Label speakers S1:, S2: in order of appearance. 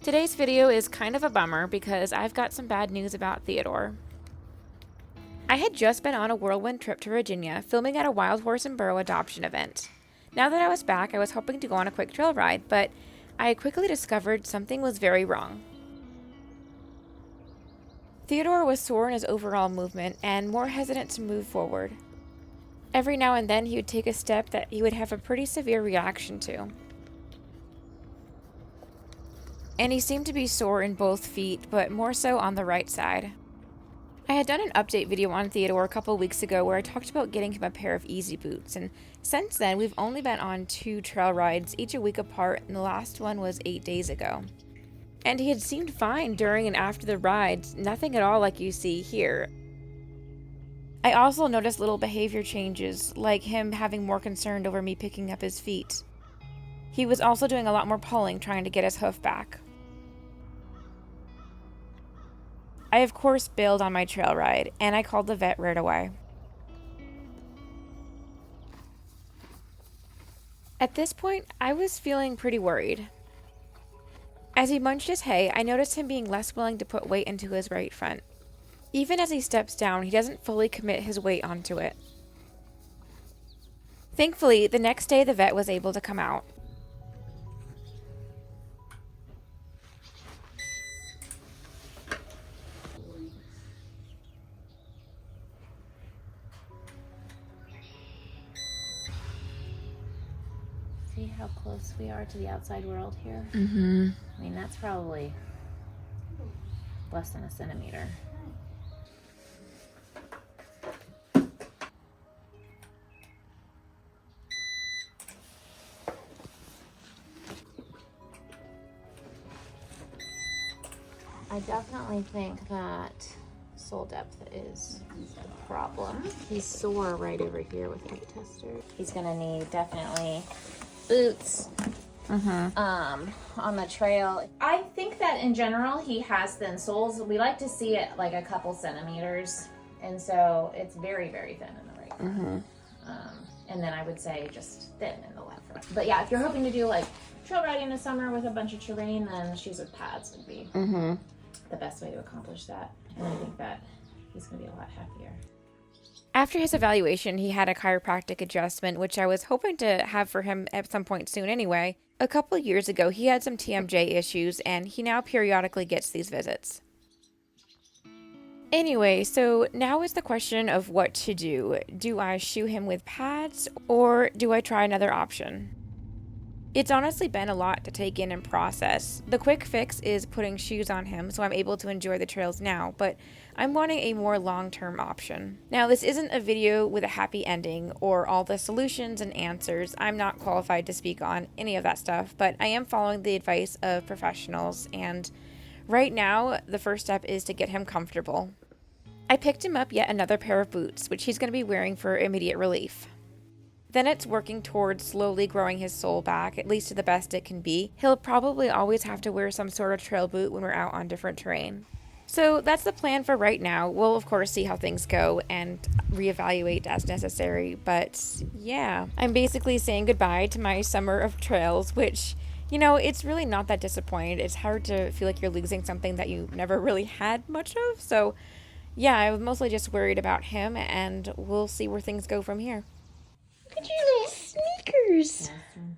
S1: Today's video is kind of a bummer because I've got some bad news about Theodore. I had just been on a whirlwind trip to Virginia, filming at a wild horse and burro adoption event. Now that I was back, I was hoping to go on a quick trail ride, but I quickly discovered something was very wrong. Theodore was sore in his overall movement and more hesitant to move forward. Every now and then he would take a step that he would have a pretty severe reaction to. And he seemed to be sore in both feet, but more so on the right side. I had done an update video on Theodore a couple weeks ago where I talked about getting him a pair of easy boots, and since then we've only been on 2 trail rides, each a week apart, and the last one was 8 days ago. And he had seemed fine during and after the rides, nothing at all like you see here. I also noticed little behavior changes, like him having more concern over me picking up his feet. He was also doing a lot more pulling, trying to get his hoof back. I of course bailed on my trail ride, and I called the vet right away. At this point, I was feeling pretty worried. As he munched his hay, I noticed him being less willing to put weight into his right front. Even as he steps down, he doesn't fully commit his weight onto it. Thankfully, the next day the vet was able to come out.
S2: See how close we are to the outside world here?
S1: Mm-hmm.
S2: I mean, that's probably less than a centimeter. I definitely think that sole depth is a problem. He's sore right over here with hip tester. He's gonna need definitely boots on the trail. I think that in general he has thin soles. We like to see it like a couple centimeters, and so it's very, very thin in the right foot. And then I would say just thin in the left foot. But yeah, if you're hoping to do like trail riding in the summer with a bunch of terrain, then shoes with pads would be the best way to accomplish that. And I think that he's gonna be a lot happier.
S1: After his evaluation, he had a chiropractic adjustment, which I was hoping to have for him at some point soon anyway. A couple years ago, he had some TMJ issues, and he now periodically gets these visits. Anyway, so now is the question of what to do. Do I shoe him with pads, or do I try another option? It's honestly been a lot to take in and process. The quick fix is putting shoes on him so I'm able to enjoy the trails now, but I'm wanting a more long-term option. Now, this isn't a video with a happy ending or all the solutions and answers. I'm not qualified to speak on any of that stuff, but I am following the advice of professionals, and right now, the first step is to get him comfortable. I picked him up yet another pair of boots, which he's going to be wearing for immediate relief. Then it's working towards slowly growing his sole back, at least to the best it can be. He'll probably always have to wear some sort of trail boot when we're out on different terrain. So that's the plan for right now. We'll of course see how things go and reevaluate as necessary, but yeah. I'm basically saying goodbye to my summer of trails, which, you know, it's really not that disappointing. It's hard to feel like you're losing something that you never really had much of. So yeah, I was mostly just worried about him, and we'll see where things go from here.
S3: Look at your little sneakers.
S2: Awesome.